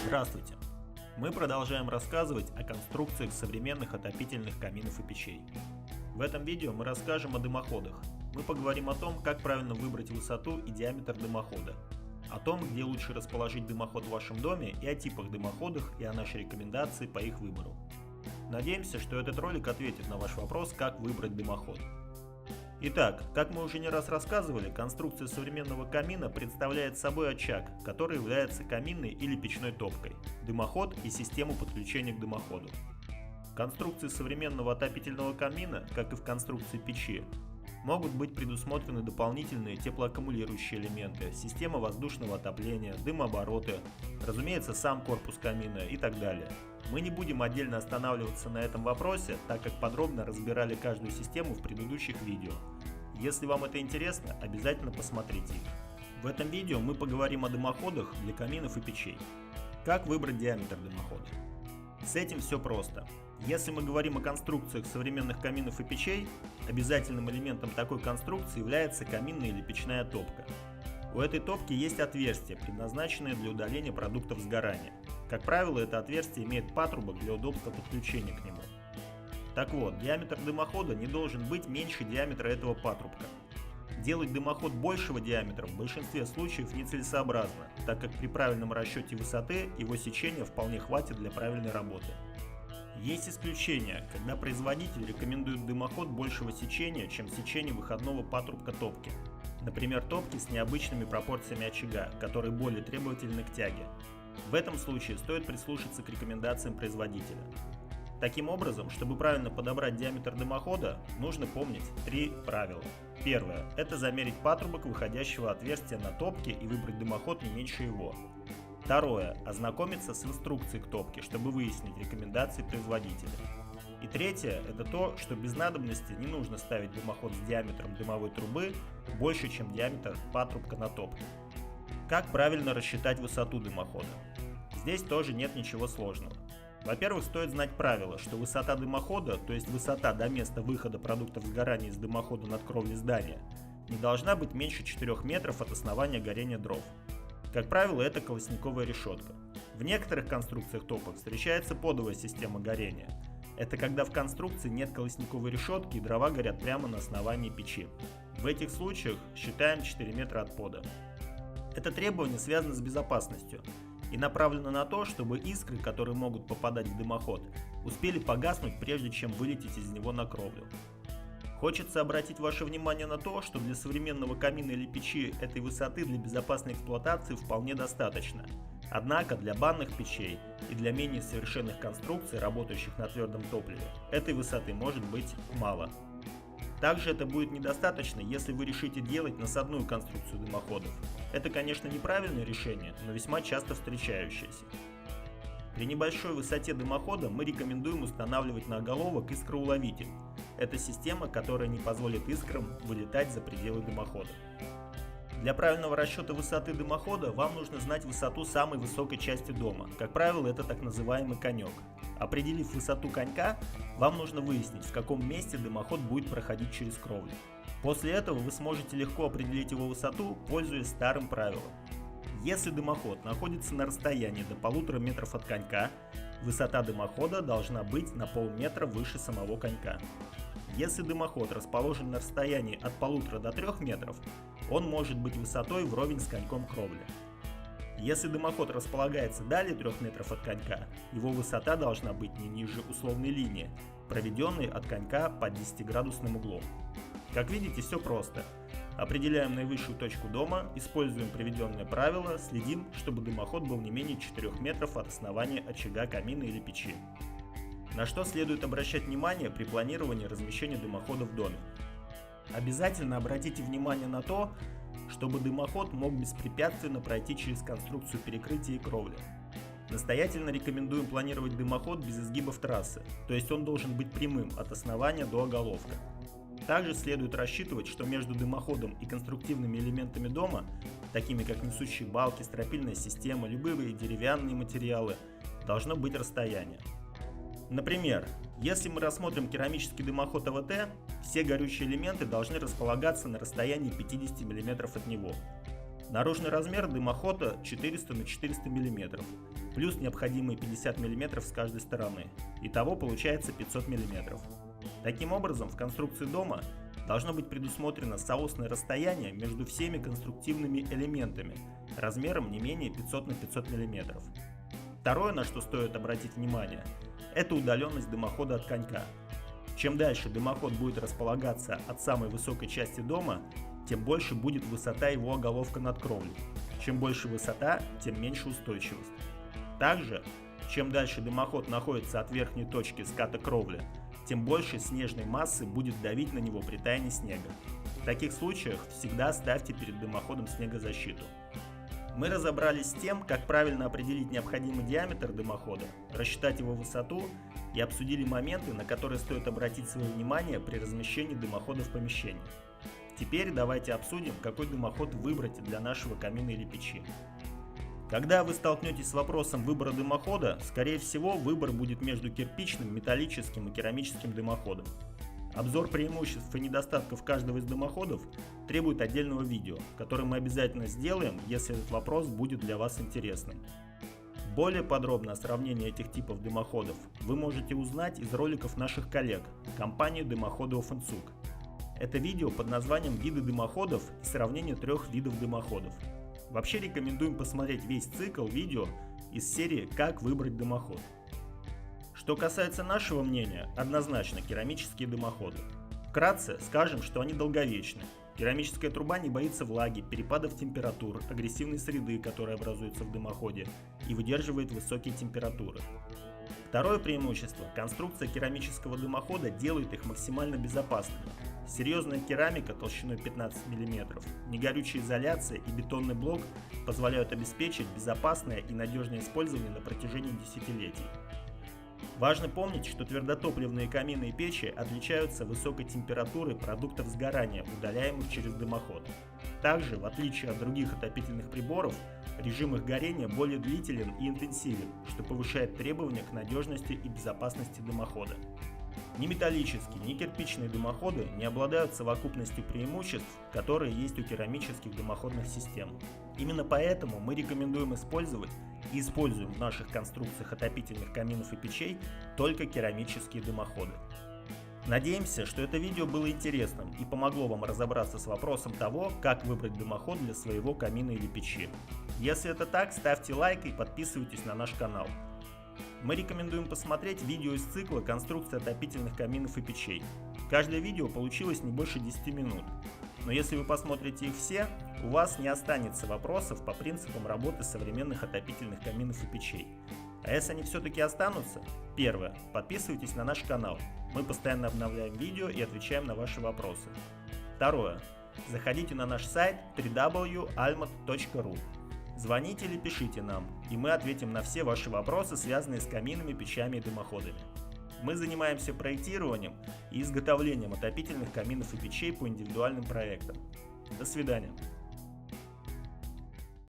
Здравствуйте! Мы продолжаем рассказывать о конструкциях современных отопительных каминов и печей. В этом видео мы расскажем о дымоходах. Мы поговорим о том, как правильно выбрать высоту и диаметр дымохода, о том, где лучше расположить дымоход в вашем доме, и о типах дымоходов и о нашей рекомендации по их выбору. Надеемся, что этот ролик ответит на ваш вопрос, как выбрать дымоход. Итак, как мы уже не раз рассказывали, конструкция современного камина представляет собой очаг, который является каминной или печной топкой, дымоход и систему подключения к дымоходу. В конструкции современного отопительного камина, как и в конструкции печи, могут быть предусмотрены дополнительные теплоаккумулирующие элементы, система воздушного отопления, дымообороты, разумеется, сам корпус камина и так далее. Мы не будем отдельно останавливаться на этом вопросе, так как подробно разбирали каждую систему в предыдущих видео. Если вам это интересно, обязательно посмотрите их. В этом видео мы поговорим о дымоходах для каминов и печей. Как выбрать диаметр дымохода? С этим все просто. Если мы говорим о конструкциях современных каминов и печей, обязательным элементом такой конструкции является каминная или печная топка. У этой топки есть отверстие, предназначенное для удаления продуктов сгорания. Как правило, это отверстие имеет патрубок для удобства подключения к нему. Так вот, диаметр дымохода не должен быть меньше диаметра этого патрубка. Делать дымоход большего диаметра в большинстве случаев нецелесообразно, так как при правильном расчете высоты его сечения вполне хватит для правильной работы. Есть исключения, когда производитель рекомендует дымоход большего сечения, чем сечение выходного патрубка топки. Например, топки с необычными пропорциями очага, которые более требовательны к тяге. В этом случае стоит прислушаться к рекомендациям производителя. Таким образом, чтобы правильно подобрать диаметр дымохода, нужно помнить три правила. Первое – это замерить патрубок выходящего отверстия на топке и выбрать дымоход не меньше его. Второе – ознакомиться с инструкцией к топке, чтобы выяснить рекомендации производителя. И третье – это то, что без надобности не нужно ставить дымоход с диаметром дымовой трубы больше, чем диаметр патрубка на топке. Как правильно рассчитать высоту дымохода? Здесь тоже нет ничего сложного. Во-первых, стоит знать правило, что высота дымохода, то есть высота до места выхода продуктов сгорания из дымохода над кровлей здания, не должна быть меньше 4 метров от основания горения дров. Как правило, это колосниковая решетка. В некоторых конструкциях топок встречается подовая система горения. Это когда в конструкции нет колосниковой решетки и дрова горят прямо на основании печи. В этих случаях считаем 4 метра от пода. Это требование связано с безопасностью и направлено на то, чтобы искры, которые могут попадать в дымоход, успели погаснуть, прежде чем вылететь из него на кровлю. Хочется обратить ваше внимание на то, что для современного камина или печи этой высоты для безопасной эксплуатации вполне достаточно. Однако для банных печей и для менее совершенных конструкций, работающих на твердом топливе, этой высоты может быть мало. Также это будет недостаточно, если вы решите делать насадную конструкцию дымоходов. Это, конечно, неправильное решение, но весьма часто встречающееся. При небольшой высоте дымохода мы рекомендуем устанавливать на оголовок искроуловитель. Это система, которая не позволит искрам вылетать за пределы дымохода. Для правильного расчета высоты дымохода вам нужно знать высоту самой высокой части дома. Как правило, это так называемый конек. Определив высоту конька, вам нужно выяснить, в каком месте дымоход будет проходить через кровлю. После этого вы сможете легко определить его высоту, пользуясь старым правилом. Если дымоход находится на расстоянии до 1,5 метров от конька, высота дымохода должна быть на полметра выше самого конька. Если дымоход расположен на расстоянии от 1,5 до 3 метров, он может быть высотой вровень с коньком кровли. Если дымоход располагается далее 3 метров от конька, его высота должна быть не ниже условной линии, проведенной от конька под 10-градусным углом. Как видите, все просто. Определяем наивысшую точку дома, используем приведенное правило, следим, чтобы дымоход был не менее 4 метров от основания очага камина или печи. На что следует обращать внимание при планировании размещения дымохода в доме? Обязательно обратите внимание на то, чтобы дымоход мог беспрепятственно пройти через конструкцию перекрытия и кровли. Настоятельно рекомендуем планировать дымоход без изгибов трассы, то есть он должен быть прямым от основания до оголовка. Также следует рассчитывать, что между дымоходом и конструктивными элементами дома, такими как несущие балки, стропильная система, любые деревянные материалы, должно быть расстояние. Например, если мы рассмотрим керамический дымоход АВТ, все горючие элементы должны располагаться на расстоянии 50 мм от него. Наружный размер дымохода 400 на 400 мм, плюс необходимые 50 мм с каждой стороны. Итого получается 500 мм. Таким образом, в конструкции дома должно быть предусмотрено соосное расстояние между всеми конструктивными элементами размером не менее 500 на 500 мм. Второе, на что стоит обратить внимание, это удаленность дымохода от конька. Чем дальше дымоход будет располагаться от самой высокой части дома, тем больше будет высота его оголовка над кровлей. Чем больше высота, тем меньше устойчивость. Также, чем дальше дымоход находится от верхней точки ската кровли, тем больше снежной массы будет давить на него при таянии снега. В таких случаях всегда ставьте перед дымоходом снегозащиту. Мы разобрались с тем, как правильно определить необходимый диаметр дымохода, рассчитать его высоту и обсудили моменты, на которые стоит обратить свое внимание при размещении дымохода в помещении. Теперь давайте обсудим, какой дымоход выбрать для нашего камина или печи. Когда вы столкнетесь с вопросом выбора дымохода, скорее всего выбор будет между кирпичным, металлическим и керамическим дымоходом. Обзор преимуществ и недостатков каждого из дымоходов требует отдельного видео, которое мы обязательно сделаем, если этот вопрос будет для вас интересным. Более подробно о сравнении этих типов дымоходов вы можете узнать из роликов наших коллег, компании Дымоходы Офенцуг. Это видео под названием «Виды дымоходов и сравнение 3 видов дымоходов». Вообще рекомендуем посмотреть весь цикл видео из серии «Как выбрать дымоход». Что касается нашего мнения, однозначно керамические дымоходы. Вкратце скажем, что они долговечны. Керамическая труба не боится влаги, перепадов температур, агрессивной среды, которая образуется в дымоходе, и выдерживает высокие температуры. Второе преимущество – конструкция керамического дымохода делает их максимально безопасными. Серьезная керамика толщиной 15 мм, негорючая изоляция и бетонный блок позволяют обеспечить безопасное и надежное использование на протяжении десятилетий. Важно помнить, что твердотопливные камины и печи отличаются высокой температурой продуктов сгорания, удаляемых через дымоход. Также, в отличие от других отопительных приборов, режим их горения более длителен и интенсивен, что повышает требования к надежности и безопасности дымохода. Ни металлические, ни кирпичные дымоходы не обладают совокупностью преимуществ, которые есть у керамических дымоходных систем. Именно поэтому мы рекомендуем использовать и используем в наших конструкциях отопительных каминов и печей только керамические дымоходы. Надеемся, что это видео было интересным и помогло вам разобраться с вопросом того, как выбрать дымоход для своего камина или печи. Если это так, ставьте лайк и подписывайтесь на наш канал. Мы рекомендуем посмотреть видео из цикла «Конструкция отопительных каминов и печей». Каждое видео получилось не больше 10 минут. Но если вы посмотрите их все, у вас не останется вопросов по принципам работы современных отопительных каминов и печей. А если они все-таки останутся, первое, подписывайтесь на наш канал. Мы постоянно обновляем видео и отвечаем на ваши вопросы. Второе, заходите на наш сайт www.almat.ru. Звоните или пишите нам, и мы ответим на все ваши вопросы, связанные с каминами, печами и дымоходами. Мы занимаемся проектированием и изготовлением отопительных каминов и печей по индивидуальным проектам. До свидания.